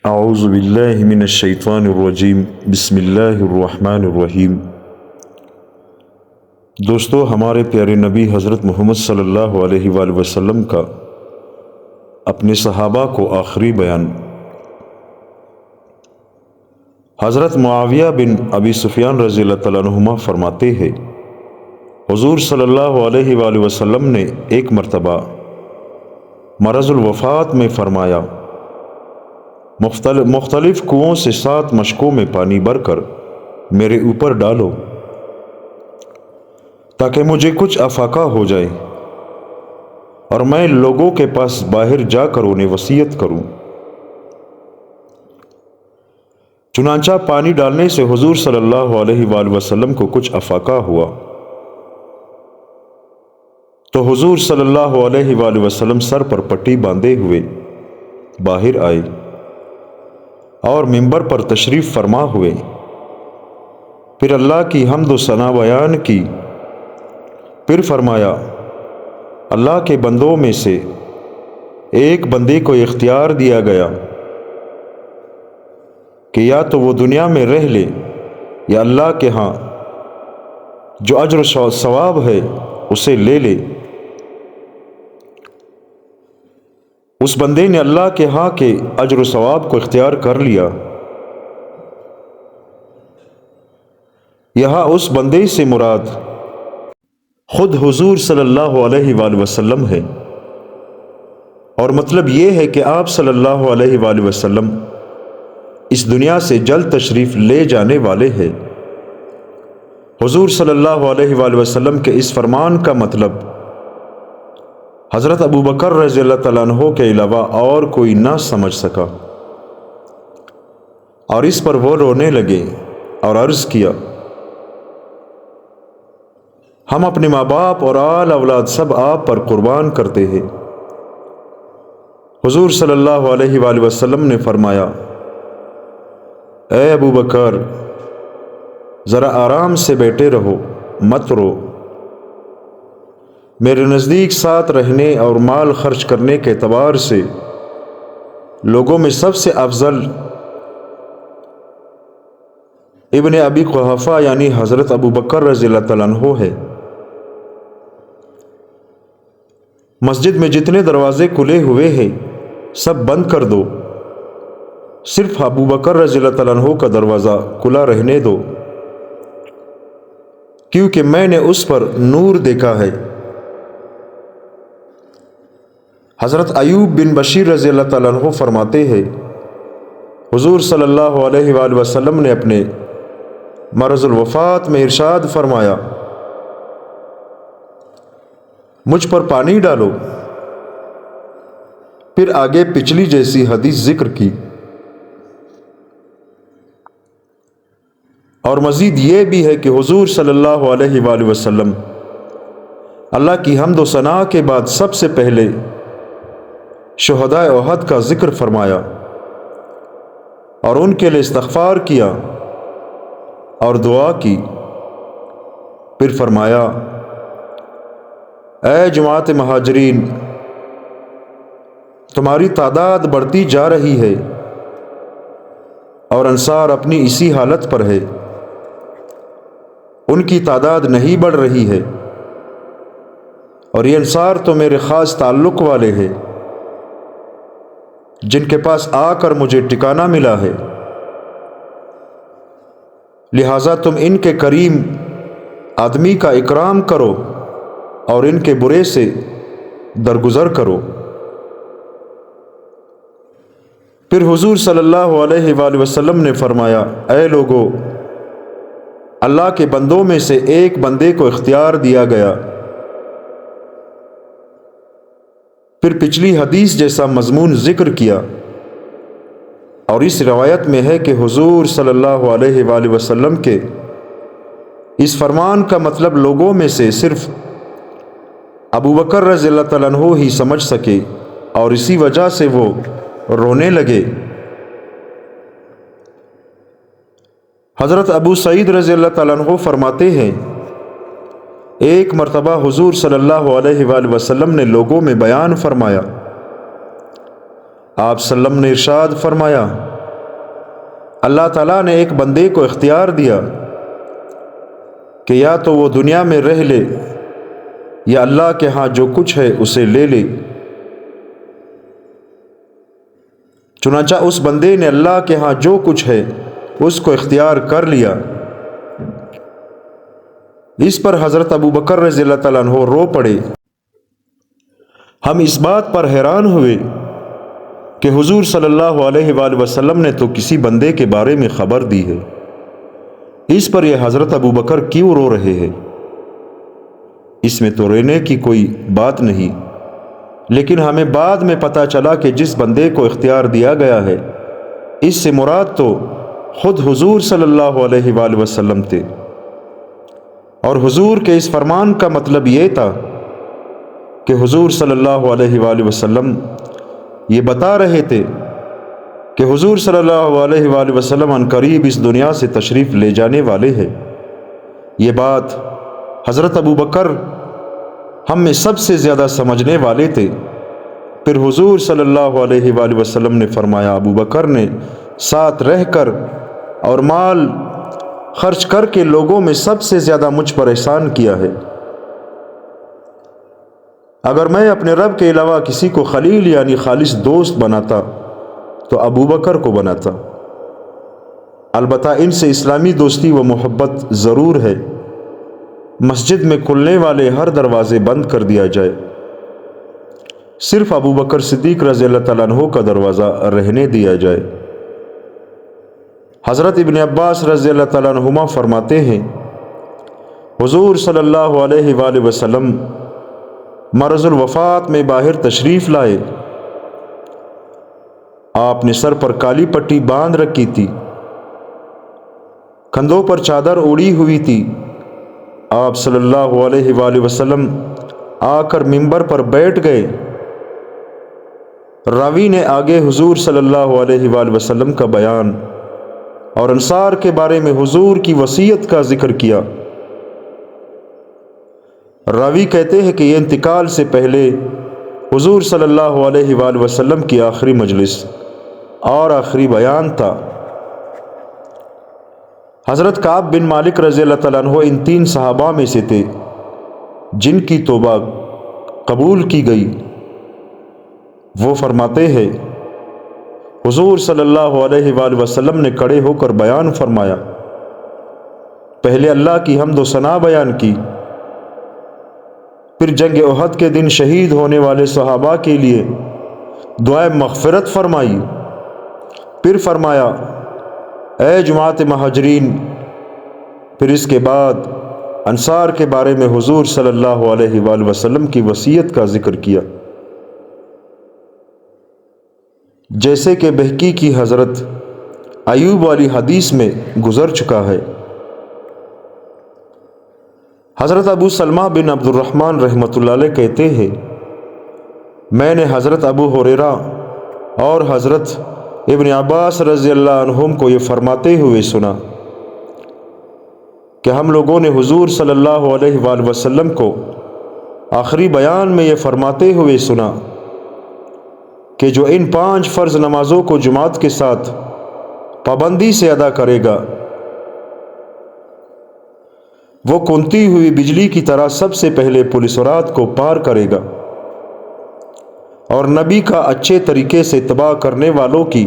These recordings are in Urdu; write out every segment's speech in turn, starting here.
اعوذ باللہ من الشیطان الرجیم بسم اللہ الرحمن الرحیم۔ دوستو، ہمارے پیارے نبی حضرت محمد صلی اللہ علیہ وآلہ وسلم کا اپنے صحابہ کو آخری بیان۔ حضرت معاویہ بن ابی سفیان رضی اللہ تعالیٰ عنہما فرماتے ہیں، حضور صلی اللہ علیہ وآلہ وسلم نے ایک مرتبہ مرض الوفات میں فرمایا، مختلف کنووں سے 7 مشکوں میں پانی بھر کر میرے اوپر ڈالو تاکہ مجھے کچھ افاقہ ہو جائے اور میں لوگوں کے پاس باہر جا کر انہیں وصیت کروں۔ چنانچہ پانی ڈالنے سے حضور صلی اللہ علیہ وآلہ وسلم کو کچھ افاقہ ہوا تو حضور صلی اللہ علیہ وآلہ وسلم سر پر پٹی باندھے ہوئے باہر آئے اور منبر پر تشریف فرما ہوئے، پھر اللہ کی حمد و ثنا بیان کی، پھر فرمایا، اللہ کے بندوں میں سے ایک بندے کو اختیار دیا گیا کہ یا تو وہ دنیا میں رہ لے یا اللہ کے ہاں جو اجر و ثواب ہے اسے لے لے۔ اس بندے نے اللہ کے ہاں کے اجر و ثواب کو اختیار کر لیا۔ یہاں اس بندے سے مراد خود حضور صلی اللہ علیہ وآلہ وسلم ہے، اور مطلب یہ ہے کہ آپ صلی اللہ علیہ وآلہ وسلم اس دنیا سے جلد تشریف لے جانے والے ہیں۔ حضور صلی اللہ علیہ وآلہ وسلم کے اس فرمان کا مطلب حضرت ابو بکر رضی اللہ تعالیٰ عنہ کے علاوہ اور کوئی نہ سمجھ سکا، اور اس پر وہ رونے لگے اور عرض کیا، ہم اپنے ماں باپ اور آل اولاد سب آپ پر قربان کرتے ہیں۔ حضور صلی اللہ علیہ وآلہ وسلم نے فرمایا، اے ابو بکر، ذرا آرام سے بیٹھے رہو، مت رو۔ میرے نزدیک ساتھ رہنے اور مال خرچ کرنے کے اعتبار سے لوگوں میں سب سے افضل ابن ابی قحافہ یعنی حضرت ابو بکر رضی اللہ تعالیٰ عنہ ہے۔ مسجد میں جتنے دروازے کھلے ہوئے ہیں سب بند کر دو، صرف ابو بکر رضی اللہ تعالیٰ عنہ کا دروازہ کھلا رہنے دو، کیونکہ میں نے اس پر نور دیکھا ہے۔ حضرت ایوب بن بشیر رضی اللہ تعالیٰ عنہ فرماتے ہیں، حضور صلی اللہ علیہ وآلہ وسلم نے اپنے مرض الوفات میں ارشاد فرمایا، مجھ پر پانی ڈالو، پھر آگے پچھلی جیسی حدیث ذکر کی، اور مزید یہ بھی ہے کہ حضور صلی اللہ علیہ وآلہ وسلم اللہ کی حمد و ثنا کے بعد سب سے پہلے شہدائے احد کا ذکر فرمایا اور ان کے لیے استغفار کیا اور دعا کی، پھر فرمایا، اے جماعت مہاجرین، تمہاری تعداد بڑھتی جا رہی ہے اور انصار اپنی اسی حالت پر ہے، ان کی تعداد نہیں بڑھ رہی ہے، اور یہ انصار تو میرے خاص تعلق والے ہیں جن کے پاس آ کر مجھے ٹھکانہ ملا ہے، لہٰذا تم ان کے کریم آدمی کا اکرام کرو اور ان کے برے سے درگزر کرو۔ پھر حضور صلی اللہ علیہ وآلہ وسلم نے فرمایا، اے لوگو، اللہ کے بندوں میں سے ایک بندے کو اختیار دیا گیا۔ پھر پچھلی حدیث جیسا مضمون ذکر کیا، اور اس روایت میں ہے کہ حضور صلی اللہ علیہ وآلہ وسلم کے اس فرمان کا مطلب لوگوں میں سے صرف ابو بکر رضی اللہ تعالیٰ عنہ ہی سمجھ سکے، اور اسی وجہ سے وہ رونے لگے۔ حضرت ابو سعید رضی اللہ تعالیٰ عنہ فرماتے ہیں، ایک مرتبہ حضور صلی اللہ علیہ وآلہ وسلم نے لوگوں میں بیان فرمایا، آپ صلی اللہ علیہ وسلم نے ارشاد فرمایا، اللہ تعالیٰ نے ایک بندے کو اختیار دیا کہ یا تو وہ دنیا میں رہ لے یا اللہ کے ہاں جو کچھ ہے اسے لے لے۔ چنانچہ اس بندے نے اللہ کے ہاں جو کچھ ہے اس کو اختیار کر لیا۔ اس پر حضرت ابو بکر رضی اللہ تعالیٰ عنہ رو پڑے۔ ہم اس بات پر حیران ہوئے کہ حضور صلی اللہ علیہ وآلہ وسلم نے تو کسی بندے کے بارے میں خبر دی ہے، اس پر یہ حضرت ابو بکر کیوں رو رہے ہیں؟ اس میں تو رونے کی کوئی بات نہیں، لیکن ہمیں بعد میں پتہ چلا کہ جس بندے کو اختیار دیا گیا ہے اس سے مراد تو خود حضور صلی اللہ علیہ وآلہ وسلم تھے، اور حضور کے اس فرمان کا مطلب یہ تھا کہ حضور صلی اللہ علیہ وآلہ وسلم یہ بتا رہے تھے کہ حضور صلی اللہ علیہ وآلہ وسلم عنقریب اس دنیا سے تشریف لے جانے والے ہیں۔ یہ بات حضرت ابو بکر ہم میں سب سے زیادہ سمجھنے والے تھے۔ پھر حضور صلی اللہ علیہ وآلہ وسلم نے فرمایا، ابو بکر نے ساتھ رہ کر اور مال خرچ کر کے لوگوں میں سب سے زیادہ مجھ پر احسان کیا ہے۔ اگر میں اپنے رب کے علاوہ کسی کو خلیل یعنی خالص دوست بناتا تو ابو بکر کو بناتا۔ البتہ ان سے اسلامی دوستی و محبت ضرور ہے۔ مسجد میں کھلنے والے ہر دروازے بند کر دیا جائے، صرف ابو بکر صدیق رضی اللہ تعالیٰ عنہ کا دروازہ رہنے دیا جائے۔ حضرت ابن عباس رضی اللہ تعالیٰ عنہما فرماتے ہیں، حضور صلی اللہ علیہ وآلہ وسلم مرض الوفات میں باہر تشریف لائے۔ آپ نے سر پر کالی پٹی باندھ رکھی تھی، کندھوں پر چادر اوڑھی ہوئی تھی۔ آپ صلی اللہ علیہ وآلہ وسلم آ کر منبر پر بیٹھ گئے۔ راوی نے آگے حضور صلی اللہ علیہ وآلہ وسلم کا بیان اور انصار کے بارے میں حضور کی وصیت کا ذکر کیا۔ راوی کہتے ہیں کہ یہ انتقال سے پہلے حضور صلی اللہ علیہ وآلہ وسلم کی آخری مجلس اور آخری بیان تھا۔ حضرت کعب بن مالک رضی اللہ تعالیٰ عنہ ان 3 صحابہ میں سے تھے جن کی توبہ قبول کی گئی۔ وہ فرماتے ہیں، حضور صلی اللہ علیہ وآلہ وسلم نے کھڑے ہو کر بیان فرمایا، پہلے اللہ کی حمد و ثنا بیان کی، پھر جنگ احد کے دن شہید ہونے والے صحابہ کے لیے دعائے مغفرت فرمائی، پھر فرمایا، اے جماعت مہاجرین، پھر اس کے بعد انصار کے بارے میں حضور صلی اللہ علیہ وآلہ وسلم کی وصیت کا ذکر کیا، جیسے کہ بہقی کی حضرت ایوب والی حدیث میں گزر چکا ہے۔ حضرت ابو سلمہ بن عبد الرحمن رحمۃ اللہ علیہ کہتے ہیں، میں نے حضرت ابو ہریرہ اور حضرت ابن عباس رضی اللہ عنہم کو یہ فرماتے ہوئے سنا کہ ہم لوگوں نے حضور صلی اللہ علیہ وآلہ وسلم کو آخری بیان میں یہ فرماتے ہوئے سنا کہ جو ان 5 فرض نمازوں کو جماعت کے ساتھ پابندی سے ادا کرے گا وہ کونتی ہوئی بجلی کی طرح سب سے پہلے پل صراط کو پار کرے گا، اور نبی کا اچھے طریقے سے اتباع کرنے والوں کی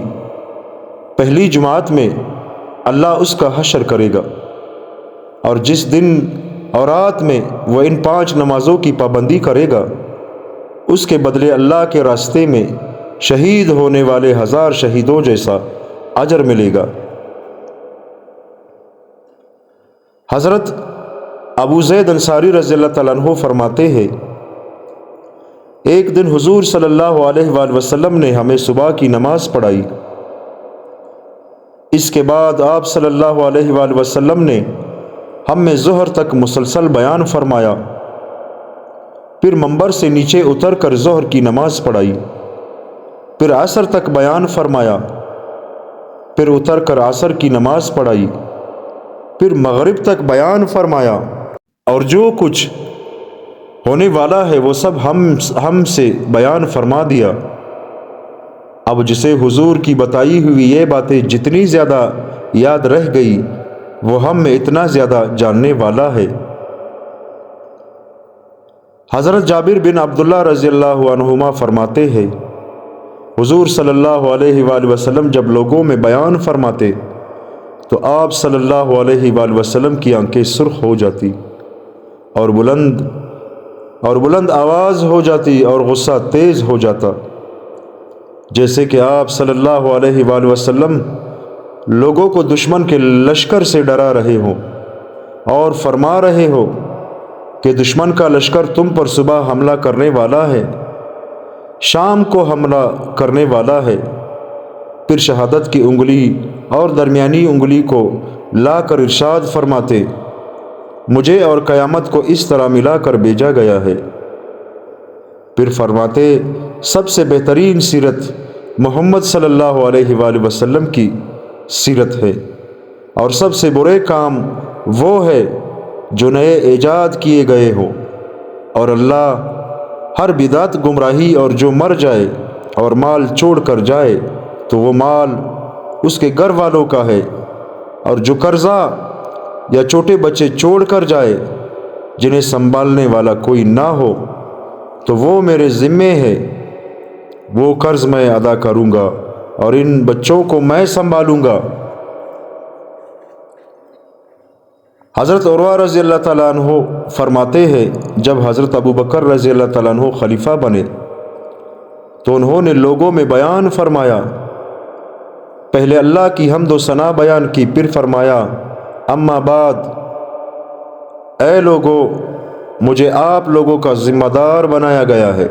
پہلی جماعت میں اللہ اس کا حشر کرے گا، اور جس دن اور رات میں وہ ان 5 نمازوں کی پابندی کرے گا اس کے بدلے اللہ کے راستے میں شہید ہونے والے 1000 شہیدوں جیسا اجر ملے گا۔ حضرت ابو زید انصاری رضی اللہ تعالیٰ عنہ فرماتے ہیں، ایک دن حضور صلی اللہ علیہ وآلہ وسلم نے ہمیں صبح کی نماز پڑھائی، اس کے بعد آپ صلی اللہ علیہ وآلہ وسلم نے ہم میں ظہر تک مسلسل بیان فرمایا، پھر منبر سے نیچے اتر کر ظہر کی نماز پڑھائی، پھر عصر تک بیان فرمایا، پھر اتر کر عصر کی نماز پڑھائی، پھر مغرب تک بیان فرمایا، اور جو کچھ ہونے والا ہے وہ سب ہم سے بیان فرما دیا۔ اب جسے حضور کی بتائی ہوئی یہ باتیں جتنی زیادہ یاد رہ گئی، وہ ہم میں اتنا زیادہ جاننے والا ہے۔ حضرت جابر بن عبداللہ رضی اللہ عنہما فرماتے ہیں، حضور صلی اللہ علیہ وآلہ وسلم جب لوگوں میں بیان فرماتے تو آپ صلی اللہ علیہ وآلہ وسلم کی آنکھیں سرخ ہو جاتی اور بلند آواز ہو جاتی اور غصہ تیز ہو جاتا، جیسے کہ آپ صلی اللہ علیہ وآلہ وسلم لوگوں کو دشمن کے لشکر سے ڈرا رہے ہوں اور فرما رہے ہو کہ دشمن کا لشکر تم پر صبح حملہ کرنے والا ہے، شام کو حملہ کرنے والا ہے۔ پھر شہادت کی انگلی اور درمیانی انگلی کو لا کر ارشاد فرماتے، مجھے اور قیامت کو اس طرح ملا کر بھیجا گیا ہے۔ پھر فرماتے، سب سے بہترین سیرت محمد صلی اللہ علیہ وآلہ وسلم کی سیرت ہے، اور سب سے برے کام وہ ہے جو نئے ایجاد کیے گئے ہوں، اور اللہ ہر بدعت گمراہی، اور جو مر جائے اور مال چھوڑ کر جائے تو وہ مال اس کے گھر والوں کا ہے، اور جو قرضہ یا چھوٹے بچے چھوڑ کر جائے جنہیں سنبھالنے والا کوئی نہ ہو تو وہ میرے ذمے ہے، وہ قرض میں ادا کروں گا اور ان بچوں کو میں سنبھالوں گا۔ حضرت عروہ رضی اللہ تعالیٰ عنہ فرماتے ہیں، جب حضرت ابوبکر رضی اللہ تعالیٰ عنہ خلیفہ بنے تو انہوں نے لوگوں میں بیان فرمایا، پہلے اللہ کی حمد و ثنا بیان کی، پھر فرمایا، اما بعد، اے لوگو، مجھے آپ لوگوں کا ذمہ دار بنایا گیا ہے،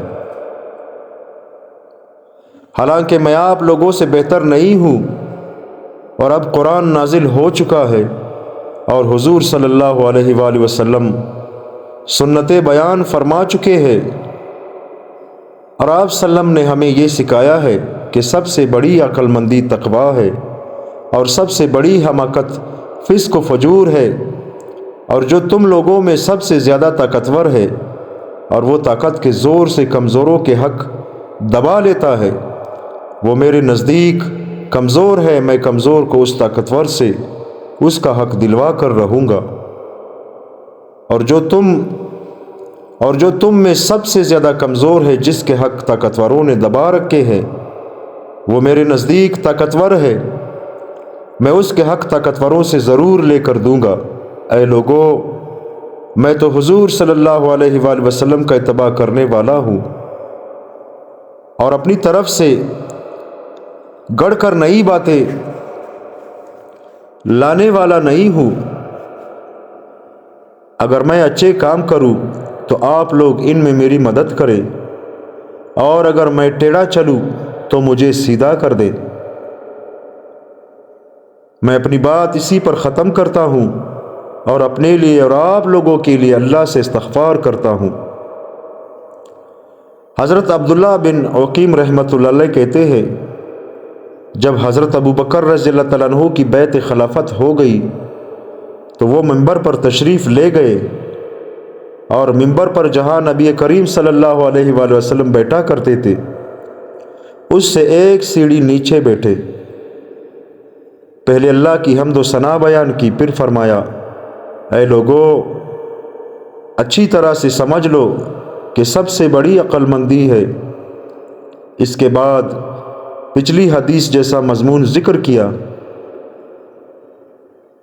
حالانکہ میں آپ لوگوں سے بہتر نہیں ہوں، اور اب قرآن نازل ہو چکا ہے اور حضور صلی اللہ علیہ وآلہ وسلم سنتیں بیان فرما چکے ہیں، اور آپ صلی اللہ علیہ وسلم نے ہمیں یہ سکھایا ہے کہ سب سے بڑی عقل مندی تقوی ہے، اور سب سے بڑی حماقت فسق و فجور ہے، اور جو تم لوگوں میں سب سے زیادہ طاقتور ہے اور وہ طاقت کے زور سے کمزوروں کے حق دبا لیتا ہے، وہ میرے نزدیک کمزور ہے، میں کمزور کو اس طاقتور سے اس کا حق دلوا کر رہوں گا، اور جو تم میں سب سے زیادہ کمزور ہے، جس کے حق طاقتوروں نے دبا رکھے ہیں، وہ میرے نزدیک طاقتور ہے، میں اس کے حق طاقتوروں سے ضرور لے کر دوں گا۔ اے لوگو، میں تو حضور صلی اللہ علیہ وآلہ وسلم کا اتباع کرنے والا ہوں، اور اپنی طرف سے گڑھ کر نئی باتیں لانے والا نہیں ہوں۔ اگر میں اچھے کام کروں تو آپ لوگ ان میں میری مدد کریں، اور اگر میں ٹیڑھا چلوں تو مجھے سیدھا کر دیں۔ میں اپنی بات اسی پر ختم کرتا ہوں، اور اپنے لیے اور آپ لوگوں کے لیے اللہ سے استغفار کرتا ہوں۔ حضرت عبداللہ بن عقیم رحمۃ اللہ علیہ کہتے ہیں، جب حضرت ابوبکر رضی اللہ تعالیٰ عنہ کی بیعت خلافت ہو گئی تو وہ منبر پر تشریف لے گئے، اور منبر پر جہاں نبی کریم صلی اللہ علیہ وآلہ وسلم بیٹھا کرتے تھے اس سے ایک سیڑھی نیچے بیٹھے، پہلے اللہ کی حمد و ثنا بیان کی، پھر فرمایا، اے لوگو، اچھی طرح سے سمجھ لو کہ سب سے بڑی عقل مندی ہے۔ اس کے بعد پچھلی حدیث جیسا مضمون ذکر کیا،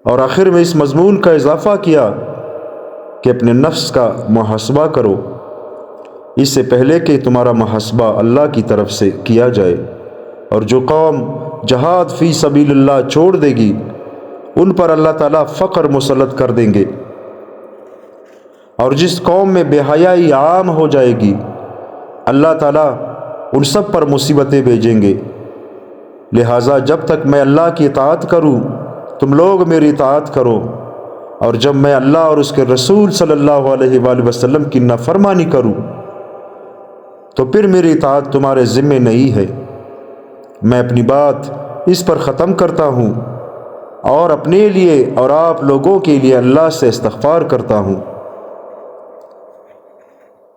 اور آخر میں اس مضمون کا اضافہ کیا کہ اپنے نفس کا محاسبہ کرو اس سے پہلے کہ تمہارا محاسبہ اللہ کی طرف سے کیا جائے، اور جو قوم جہاد فی سبیل اللہ چھوڑ دے گی ان پر اللہ تعالیٰ فقر مسلط کر دیں گے، اور جس قوم میں بے حیائی عام ہو جائے گی اللہ تعالیٰ ان سب پر مصیبتیں بھیجیں گے۔ لہٰذا جب تک میں اللہ کی اطاعت کروں تم لوگ میری اطاعت کرو، اور جب میں اللہ اور اس کے رسول صلی اللہ علیہ وآلہ وسلم کی نافرمانی کروں تو پھر میری اطاعت تمہارے ذمے نہیں ہے۔ میں اپنی بات اس پر ختم کرتا ہوں، اور اپنے لیے اور آپ لوگوں کے لیے اللہ سے استغفار کرتا ہوں۔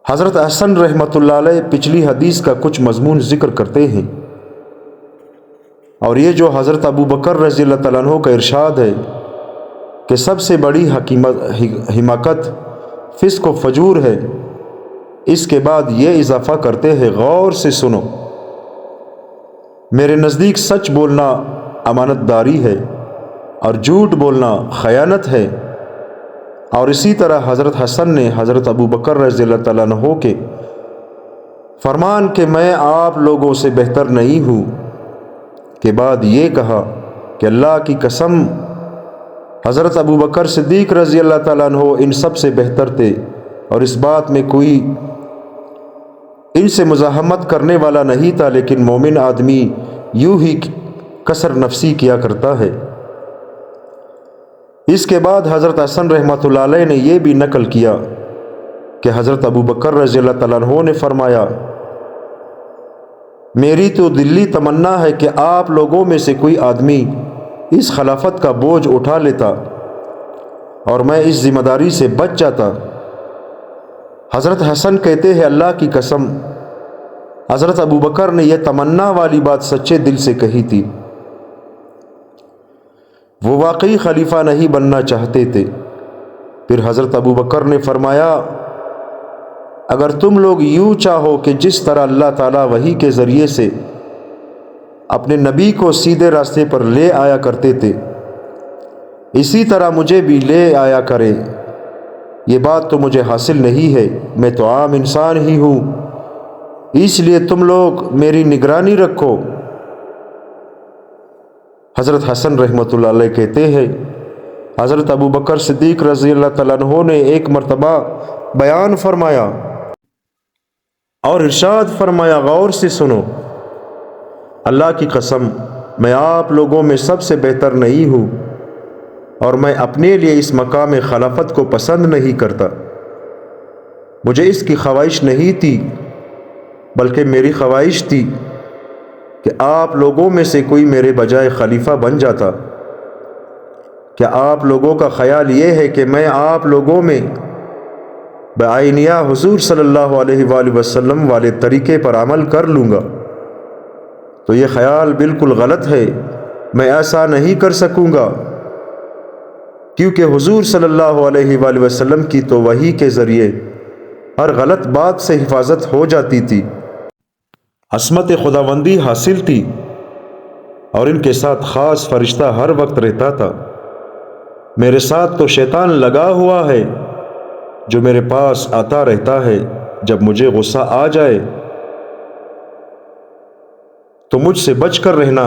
حضرت حسن رحمۃ اللہ علیہ پچھلی حدیث کا کچھ مضمون ذکر کرتے ہیں، اور یہ جو حضرت ابو بکر رضی اللہ تعالیٰ عنہ کا ارشاد ہے کہ سب سے بڑی حماقت فسق و فجور ہے، اس کے بعد یہ اضافہ کرتے ہیں غور سے سنو، میرے نزدیک سچ بولنا امانت داری ہے اور جھوٹ بولنا خیانت ہے۔ اور اسی طرح حضرت حسن نے حضرت ابو بکر رضی اللہ تعالیٰ عنہ کے فرمان کہ میں آپ لوگوں سے بہتر نہیں ہوں کے بعد یہ کہا کہ اللہ کی قسم حضرت ابو بکر صدیق رضی اللہ تعالیٰ عنہ ان سب سے بہتر تھے، اور اس بات میں کوئی ان سے مزاحمت کرنے والا نہیں تھا، لیکن مومن آدمی یوں ہی کثر نفسی کیا کرتا ہے۔ اس کے بعد حضرت حسن رحمۃ اللہ علیہ نے یہ بھی نقل کیا کہ حضرت ابو بکر رضی اللہ تعالیٰ عنہ نے فرمایا، میری تو دلی تمنا ہے کہ آپ لوگوں میں سے کوئی آدمی اس خلافت کا بوجھ اٹھا لیتا اور میں اس ذمہ داری سے بچ جاتا۔ حضرت حسن کہتے ہیں اللہ کی قسم حضرت ابو بکر نے یہ تمنا والی بات سچے دل سے کہی تھی، وہ واقعی خلیفہ نہیں بننا چاہتے تھے۔ پھر حضرت ابو بکر نے فرمایا، اگر تم لوگ یوں چاہو کہ جس طرح اللہ تعالیٰ وحی کے ذریعے سے اپنے نبی کو سیدھے راستے پر لے آیا کرتے تھے، اسی طرح مجھے بھی لے آیا کرے، یہ بات تو مجھے حاصل نہیں ہے، میں تو عام انسان ہی ہوں، اس لیے تم لوگ میری نگرانی رکھو۔ حضرت حسن رحمۃ اللہ علیہ کہتے ہیں حضرت ابو بکر صدیق رضی اللہ تعالیٰ عنہ نے ایک مرتبہ بیان فرمایا اور ارشاد فرمایا، غور سے سنو، اللہ کی قسم میں آپ لوگوں میں سب سے بہتر نہیں ہوں، اور میں اپنے لیے اس مقام خلافت کو پسند نہیں کرتا، مجھے اس کی خواہش نہیں تھی، بلکہ میری خواہش تھی کہ آپ لوگوں میں سے کوئی میرے بجائے خلیفہ بن جاتا۔ کیا آپ لوگوں کا خیال یہ ہے کہ میں آپ لوگوں میں بعینیہ حضور صلی اللہ علیہ وآلہ وسلم والے طریقے پر عمل کر لوں گا؟ تو یہ خیال بالکل غلط ہے، میں ایسا نہیں کر سکوں گا، کیونکہ حضور صلی اللہ علیہ وآلہ وسلم کی تو وحی کے ذریعے ہر غلط بات سے حفاظت ہو جاتی تھی، عصمت خداوندی حاصل تھی، اور ان کے ساتھ خاص فرشتہ ہر وقت رہتا تھا۔ میرے ساتھ تو شیطان لگا ہوا ہے جو میرے پاس آتا رہتا ہے، جب مجھے غصہ آ جائے تو مجھ سے بچ کر رہنا،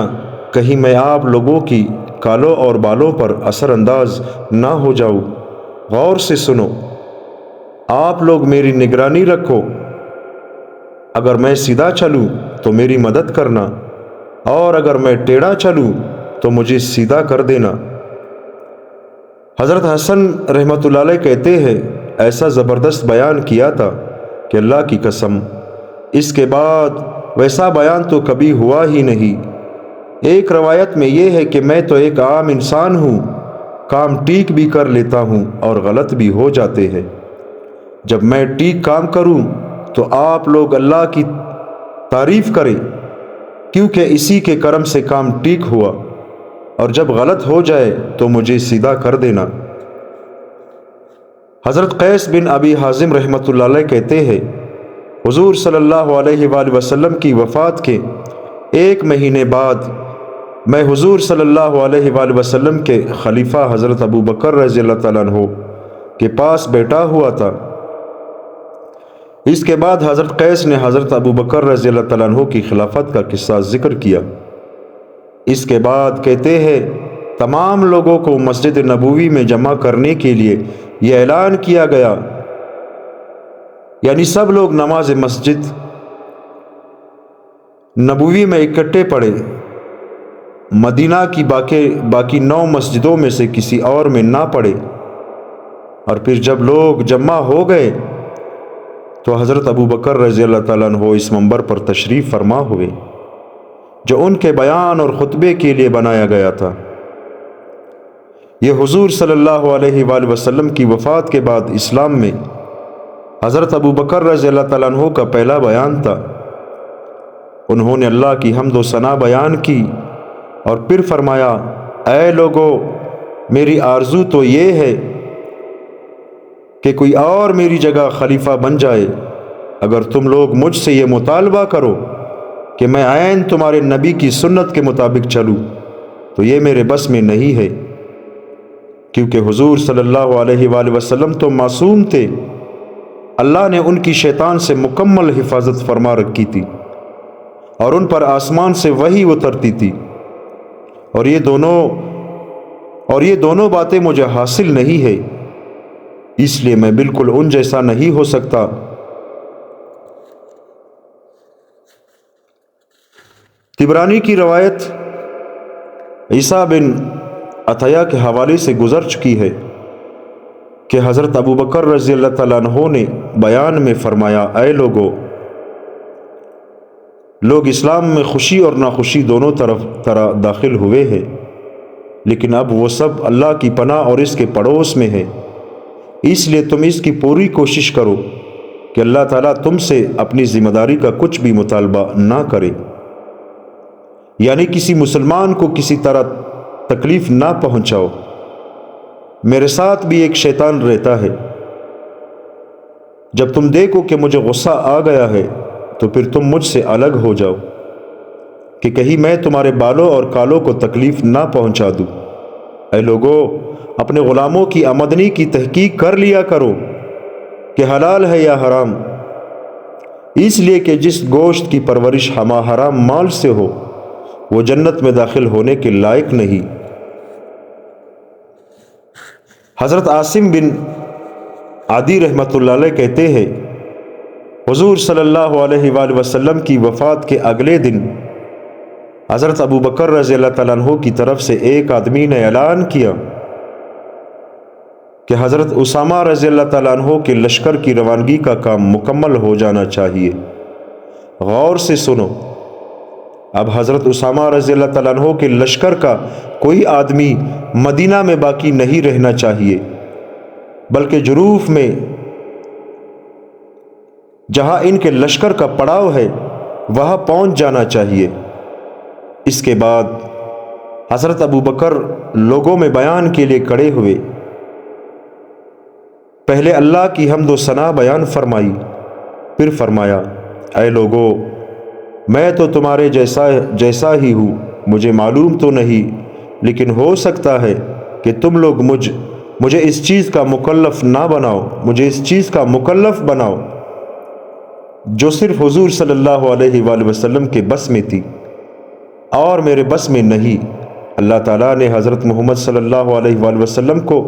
کہیں میں آپ لوگوں کی کالوں اور بالوں پر اثر انداز نہ ہو جاؤں۔ غور سے سنو، آپ لوگ میری نگرانی رکھو، اگر میں سیدھا چلوں تو میری مدد کرنا، اور اگر میں ٹیڑھا چلوں تو مجھے سیدھا کر دینا۔ حضرت حسن رحمۃ اللہ علیہ کہتے ہیں ایسا زبردست بیان کیا تھا کہ اللہ کی قسم اس کے بعد ویسا بیان تو کبھی ہوا ہی نہیں۔ ایک روایت میں یہ ہے کہ میں تو ایک عام انسان ہوں، کام ٹھیک بھی کر لیتا ہوں اور غلط بھی ہو جاتے ہیں، جب میں ٹھیک کام کروں تو آپ لوگ اللہ کی تعریف کریں، کیونکہ اسی کے کرم سے کام ٹھیک ہوا، اور جب غلط ہو جائے تو مجھے سیدھا کر دینا۔ حضرت قیس بن ابی حازم رحمۃ اللہ علیہ کہتے ہیں حضور صلی اللہ علیہ وآلہ وسلم کی وفات کے 1 مہینے بعد میں حضور صلی اللہ علیہ وآلہ وسلم کے خلیفہ حضرت ابو بکر رضی اللہ تعالیٰ عنہ کے پاس بیٹھا ہوا تھا۔ اس کے بعد حضرت قیس نے حضرت ابو بکر رضی اللہ تعالیٰ عنہ کی خلافت کا قصہ ذکر کیا۔ اس کے بعد کہتے ہیں تمام لوگوں کو مسجد نبوی میں جمع کرنے کے لیے یہ اعلان کیا گیا، یعنی سب لوگ نماز مسجد نبوی میں اکٹھے پڑھے، مدینہ کی باقی 9 مسجدوں میں سے کسی اور میں نہ پڑھے۔ اور پھر جب لوگ جمع ہو گئے تو حضرت ابو بکر رضی اللہ تعالیٰ عنہ اس منبر پر تشریف فرما ہوئے جو ان کے بیان اور خطبے کے لیے بنایا گیا تھا۔ یہ حضور صلی اللہ علیہ وآلہ وسلم کی وفات کے بعد اسلام میں حضرت ابو بکر رضی اللہ تعالیٰ عنہ کا پہلا بیان تھا۔ انہوں نے اللہ کی حمد و ثنا بیان کی اور پھر فرمایا اے لوگو، میری آرزو تو یہ ہے کہ کوئی اور میری جگہ خلیفہ بن جائے۔ اگر تم لوگ مجھ سے یہ مطالبہ کرو کہ میں عین تمہارے نبی کی سنت کے مطابق چلوں تو یہ میرے بس میں نہیں ہے، کیونکہ حضور صلی اللہ علیہ وآلہ وسلم تو معصوم تھے، اللہ نے ان کی شیطان سے مکمل حفاظت فرما رکھی تھی اور ان پر آسمان سے وحی اترتی تھی، اور یہ دونوں باتیں مجھے حاصل نہیں ہے، اس لیے میں بالکل ان جیسا نہیں ہو سکتا۔ طبرانی کی روایت عیسیٰ بن عطیہ کے حوالے سے گزر چکی ہے کہ حضرت ابو بکر رضی اللہ تعالیٰ عنہ نے بیان میں فرمایا اے لوگو، لوگ اسلام میں خوشی اور ناخوشی دونوں طرح داخل ہوئے ہیں، لیکن اب وہ سب اللہ کی پناہ اور اس کے پڑوس میں ہے، اس لیے تم اس کی پوری کوشش کرو کہ اللہ تعالیٰ تم سے اپنی ذمہ داری کا کچھ بھی مطالبہ نہ کرے، یعنی کسی مسلمان کو کسی طرح تکلیف نہ پہنچاؤ۔ میرے ساتھ بھی ایک شیطان رہتا ہے، جب تم دیکھو کہ مجھے غصہ آ گیا ہے تو پھر تم مجھ سے الگ ہو جاؤ کہ کہیں میں تمہارے بالوں اور کالوں کو تکلیف نہ پہنچا دوں۔ اے لوگو، اپنے غلاموں کی آمدنی کی تحقیق کر لیا کرو کہ حلال ہے یا حرام، اس لیے کہ جس گوشت کی پرورش حرام مال سے ہو وہ جنت میں داخل ہونے کے لائق نہیں۔ حضرت عاصم بن عدی رحمۃ اللہ علیہ کہتے ہیں حضور صلی اللہ علیہ وآلہ وسلم کی وفات کے اگلے دن حضرت ابو بکر رضی اللہ تعالیٰ عنہ کی طرف سے ایک آدمی نے اعلان کیا کہ حضرت اسامہ رضی اللہ تعالیٰ عنہ کے لشکر کی روانگی کا کام مکمل ہو جانا چاہیے۔ غور سے سنو، اب حضرت اسامہ رضی اللہ تعالیٰ عنہ کے لشکر کا کوئی آدمی مدینہ میں باقی نہیں رہنا چاہیے، بلکہ جروف میں جہاں ان کے لشکر کا پڑاؤ ہے وہاں پہنچ جانا چاہیے۔ اس کے بعد حضرت ابو بکر لوگوں میں بیان کے لیے کھڑے ہوئے، پہلے اللہ کی حمد و ثنا بیان فرمائی، پھر فرمایا اے لوگو، میں تو تمہارے جیسا ہی ہوں، مجھے معلوم تو نہیں، لیکن ہو سکتا ہے کہ تم لوگ مجھے اس چیز کا مکلف نہ بناؤ، مجھے اس چیز کا مکلف بناؤ جو صرف حضور صلی اللہ علیہ وآلہ وسلم کے بس میں تھی اور میرے بس میں نہیں۔ اللہ تعالیٰ نے حضرت محمد صلی اللہ علیہ وآلہ وسلم کو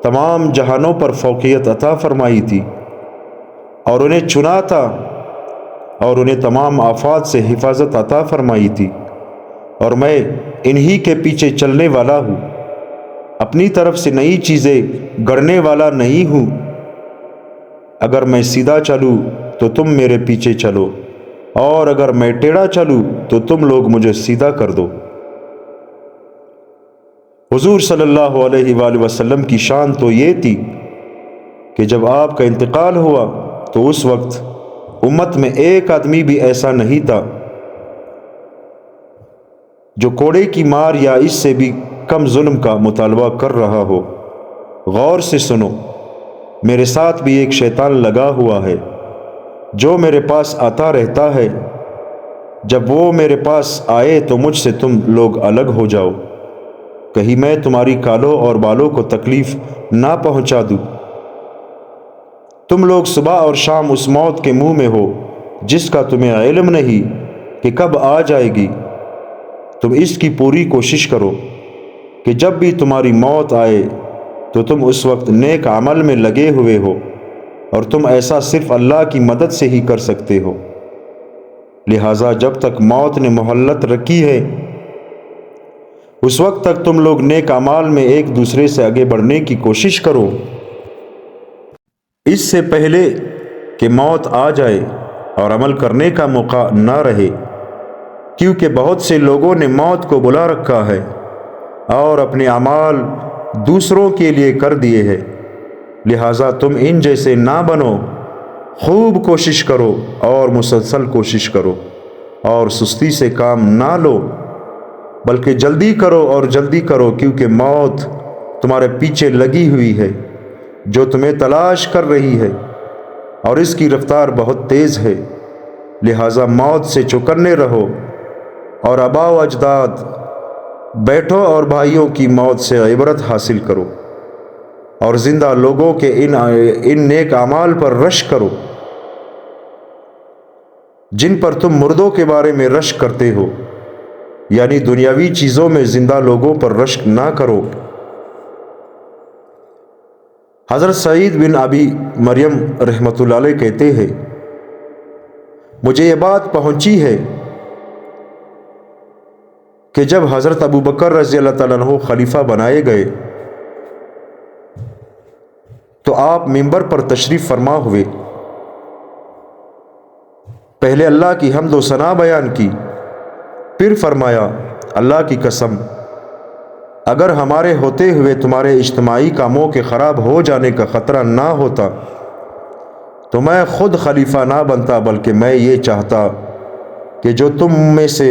تمام جہانوں پر فوقیت عطا فرمائی تھی اور انہیں چنا تھا اور انہیں تمام آفات سے حفاظت عطا فرمائی تھی، اور میں انہی کے پیچھے چلنے والا ہوں، اپنی طرف سے نئی چیزیں گڑھنے والا نہیں ہوں۔ اگر میں سیدھا چلوں تو تم میرے پیچھے چلو، اور اگر میں ٹیڑھا چلوں تو تم لوگ مجھے سیدھا کر دو۔ حضور صلی اللہ علیہ وآلہ وسلم کی شان تو یہ تھی کہ جب آپ کا انتقال ہوا تو اس وقت امت میں ایک آدمی بھی ایسا نہیں تھا جو کوڑے کی مار یا اس سے بھی کم ظلم کا مطالبہ کر رہا ہو۔ غور سے سنو، میرے ساتھ بھی ایک شیطان لگا ہوا ہے جو میرے پاس آتا رہتا ہے، جب وہ میرے پاس آئے تو مجھ سے تم لوگ الگ ہو جاؤ، کہیں میں تمہاری کالوں اور بالوں کو تکلیف نہ پہنچا دوں۔ تم لوگ صبح اور شام اس موت کے منہ میں ہو جس کا تمہیں علم نہیں کہ کب آ جائے گی۔ تم اس کی پوری کوشش کرو کہ جب بھی تمہاری موت آئے تو تم اس وقت نیک عمل میں لگے ہوئے ہو، اور تم ایسا صرف اللہ کی مدد سے ہی کر سکتے ہو، لہٰذا جب تک موت نے مہلت رکھی ہے اس وقت تک تم لوگ نیک اعمال میں ایک دوسرے سے آگے بڑھنے کی کوشش کرو، اس سے پہلے کہ موت آ جائے اور عمل کرنے کا موقع نہ رہے، کیونکہ بہت سے لوگوں نے موت کو بلا رکھا ہے اور اپنے اعمال دوسروں کے لیے کر دیے ہیں، لہٰذا تم ان جیسے نہ بنو، خوب کوشش کرو اور مسلسل کوشش کرو اور سستی سے کام نہ لو، بلکہ جلدی کرو اور جلدی کرو، کیونکہ موت تمہارے پیچھے لگی ہوئی ہے جو تمہیں تلاش کر رہی ہے، اور اس کی رفتار بہت تیز ہے۔ لہٰذا موت سے چوکنے رہو اور آبا و اجداد، بیٹھو اور بھائیوں کی موت سے عبرت حاصل کرو، اور زندہ لوگوں کے ان نیک اعمال پر رشک کرو جن پر تم مردوں کے بارے میں رشک کرتے ہو، یعنی دنیاوی چیزوں میں زندہ لوگوں پر رشک نہ کرو۔ حضرت سعید بن ابی مریم رحمۃ اللہ علیہ کہتے ہیں، مجھے یہ بات پہنچی ہے کہ جب حضرت ابو بکر رضی اللہ تعالیٰ عنہ خلیفہ بنائے گئے تو آپ منبر پر تشریف فرما ہوئے، پہلے اللہ کی حمد و ثنا بیان کی، پھر فرمایا، اللہ کی قسم اگر ہمارے ہوتے ہوئے تمہارے اجتماعی کاموں کے خراب ہو جانے کا خطرہ نہ ہوتا تو میں خود خلیفہ نہ بنتا، بلکہ میں یہ چاہتا کہ جو تم میں سے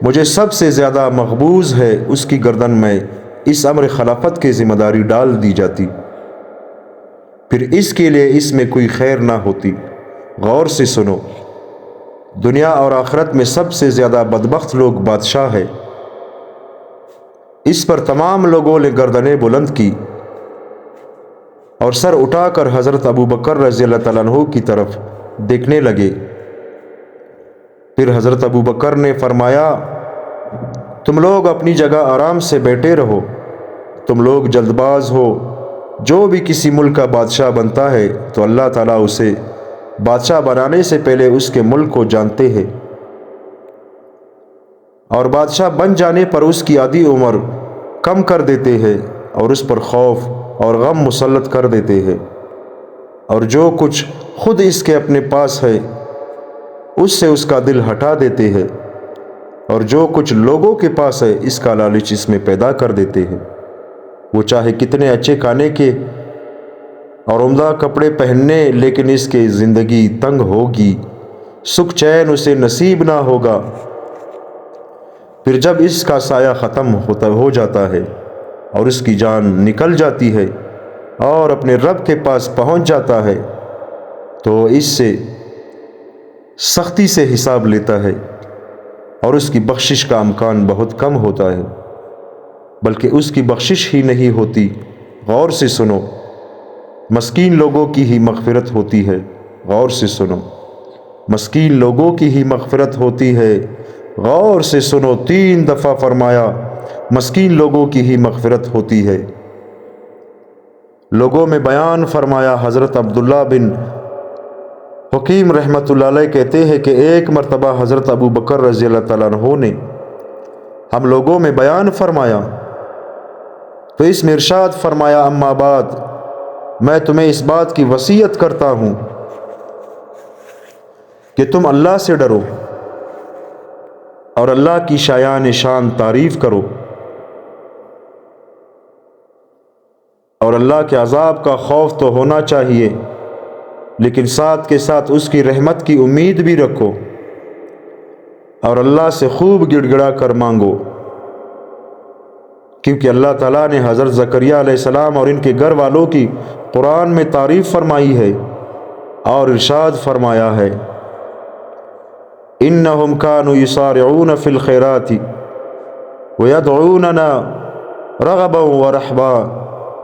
مجھے سب سے زیادہ مقبوض ہے اس کی گردن میں اس امر خلافت کی ذمہ داری ڈال دی جاتی، پھر اس کے لیے اس میں کوئی خیر نہ ہوتی۔ غور سے سنو، دنیا اور آخرت میں سب سے زیادہ بدبخت لوگ بادشاہ ہے۔ اس پر تمام لوگوں نے گردنیں بلند کی اور سر اٹھا کر حضرت ابو بکر رضی اللہ تعالیٰ عنہ کی طرف دیکھنے لگے۔ پھر حضرت ابو بکر نے فرمایا، تم لوگ اپنی جگہ آرام سے بیٹھے رہو، تم لوگ جلد باز ہو۔ جو بھی کسی ملک کا بادشاہ بنتا ہے تو اللہ تعالیٰ اسے بادشاہ بنانے سے پہلے اس کے ملک کو جانتے ہیں، اور بادشاہ بن جانے پر اس کی آدھی عمر کم کر دیتے ہیں اور اس پر خوف اور غم مسلط کر دیتے ہیں، اور جو کچھ خود اس کے اپنے پاس ہے اس سے اس کا دل ہٹا دیتے ہیں، اور جو کچھ لوگوں کے پاس ہے اس کا لالچ اس میں پیدا کر دیتے ہیں۔ وہ چاہے کتنے اچھے کھانے کے اور عمدہ کپڑے پہننے، لیکن اس کی زندگی تنگ ہوگی، سکھ چین اسے نصیب نہ ہوگا۔ پھر جب اس کا سایہ ختم ہو جاتا ہے اور اس کی جان نکل جاتی ہے اور اپنے رب کے پاس پہنچ جاتا ہے تو اس سے سختی سے حساب لیتا ہے اور اس کی بخشش کا امکان بہت کم ہوتا ہے، بلکہ اس کی بخشش ہی نہیں ہوتی۔ غور سے سنو، مسکین لوگوں کی ہی مغفرت ہوتی ہے۔ غور سے سنو، مسکین لوگوں کی ہی مغفرت ہوتی ہے۔ غور سے سنو، 3 دفعہ فرمایا، مسکین لوگوں کی ہی مغفرت ہوتی ہے۔ لوگوں میں بیان فرمایا، حضرت عبداللہ بن حکیم رحمۃ اللہ علیہ کہتے ہیں کہ ایک مرتبہ حضرت ابو بکر رضی اللہ تعالیٰ عنہ نے ہم لوگوں میں بیان فرمایا تو اس میں ارشاد فرمایا، اما بعد، میں تمہیں اس بات کی وصیت کرتا ہوں کہ تم اللہ سے ڈرو اور اللہ کی شایان شان تعریف کرو، اور اللہ کے عذاب کا خوف تو ہونا چاہیے، لیکن ساتھ کے ساتھ اس کی رحمت کی امید بھی رکھو، اور اللہ سے خوب گڑ گڑا کر مانگو، کیونکہ اللہ تعالیٰ نے حضرت زکریا علیہ السلام اور ان کے گھر والوں کی قرآن میں تعریف فرمائی ہے اور ارشاد فرمایا ہے، انہم کانوا یسارعون فی الخیرات ویدعوننا رغبا ورہبا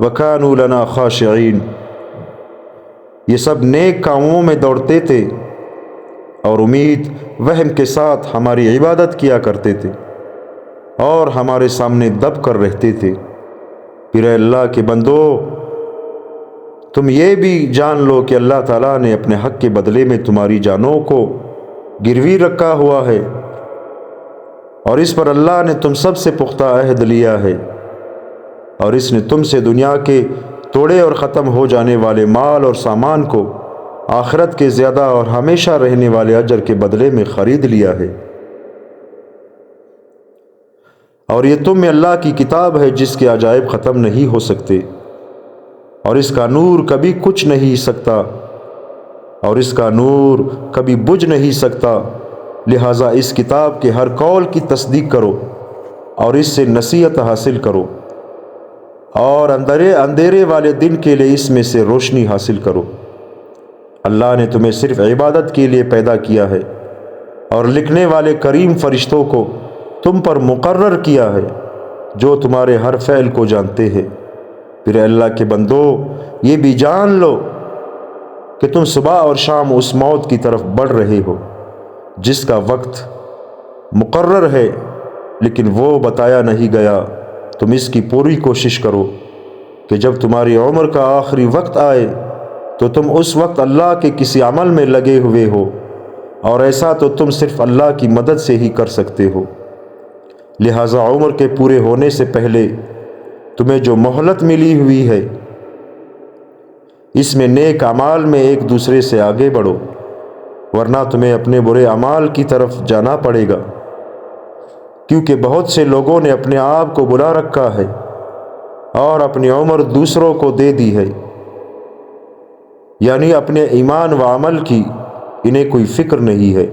وکانوا لنا خاشعین۔ یہ سب نیک کاموں میں دوڑتے تھے اور امید وہم کے ساتھ ہماری عبادت کیا کرتے تھے اور ہمارے سامنے دب کر رہتے تھے۔ پھر اے اللہ کے بندو، تم یہ بھی جان لو کہ اللہ تعالیٰ نے اپنے حق کے بدلے میں تمہاری جانوں کو گروی رکھا ہوا ہے، اور اس پر اللہ نے تم سب سے پختہ عہد لیا ہے، اور اس نے تم سے دنیا کے توڑے اور ختم ہو جانے والے مال اور سامان کو آخرت کے زیادہ اور ہمیشہ رہنے والے اجر کے بدلے میں خرید لیا ہے، اور یہ تم میں اللہ کی کتاب ہے جس کے عجائب ختم نہیں ہو سکتے، اور اس کا نور کبھی کچھ نہیں سکتا، اور اس کا نور کبھی بجھ نہیں سکتا، لہٰذا اس کتاب کے ہر قول کی تصدیق کرو اور اس سے نصیحت حاصل کرو، اور اندھیرے والے دن کے لیے اس میں سے روشنی حاصل کرو۔ اللہ نے تمہیں صرف عبادت کے لیے پیدا کیا ہے، اور لکھنے والے کریم فرشتوں کو تم پر مقرر کیا ہے جو تمہارے ہر فعل کو جانتے ہیں۔ پھر اللہ کے بندو، یہ بھی جان لو کہ تم صبح اور شام اس موت کی طرف بڑھ رہے ہو جس کا وقت مقرر ہے لیکن وہ بتایا نہیں گیا۔ تم اس کی پوری کوشش کرو کہ جب تمہاری عمر کا آخری وقت آئے تو تم اس وقت اللہ کے کسی عمل میں لگے ہوئے ہو، اور ایسا تو تم صرف اللہ کی مدد سے ہی کر سکتے ہو۔ لہٰذا عمر کے پورے ہونے سے پہلے تمہیں جو مہلت ملی ہوئی ہے، اس میں نیک اعمال میں ایک دوسرے سے آگے بڑھو، ورنہ تمہیں اپنے برے اعمال کی طرف جانا پڑے گا، کیونکہ بہت سے لوگوں نے اپنے آپ کو بلا رکھا ہے اور اپنی عمر دوسروں کو دے دی ہے، یعنی اپنے ایمان و عمل کی انہیں کوئی فکر نہیں ہے۔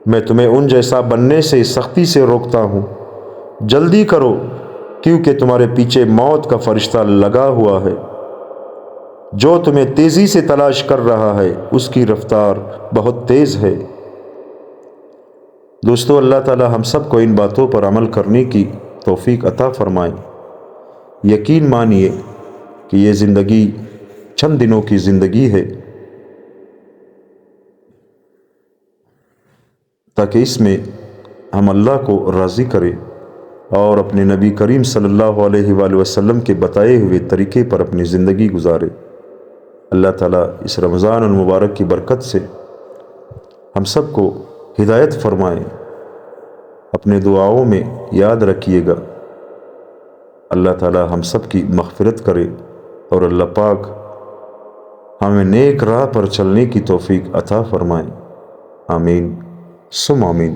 میں تمہیں ان جیسا بننے سے سختی سے روکتا ہوں، جلدی کرو کیونکہ تمہارے پیچھے موت کا فرشتہ لگا ہوا ہے، جو تمہیں تیزی سے تلاش کر رہا ہے، اس کی رفتار بہت تیز ہے۔ دوستو، اللہ تعالی ہم سب کو ان باتوں پر عمل کرنے کی توفیق عطا فرمائے۔ یقین مانیے کہ یہ زندگی چند دنوں کی زندگی ہے، تاکہ اس میں ہم اللہ کو راضی کریں اور اپنے نبی کریم صلی اللہ علیہ وآلہ وسلم کے بتائے ہوئے طریقے پر اپنی زندگی گزارے۔ اللہ تعالیٰ اس رمضان المبارک کی برکت سے ہم سب کو ہدایت فرمائے۔ اپنے دعاؤں میں یاد رکھیے گا، اللہ تعالیٰ ہم سب کی مغفرت کرے اور اللہ پاک ہمیں نیک راہ پر چلنے کی توفیق عطا فرمائے۔ آمین ثم آمین۔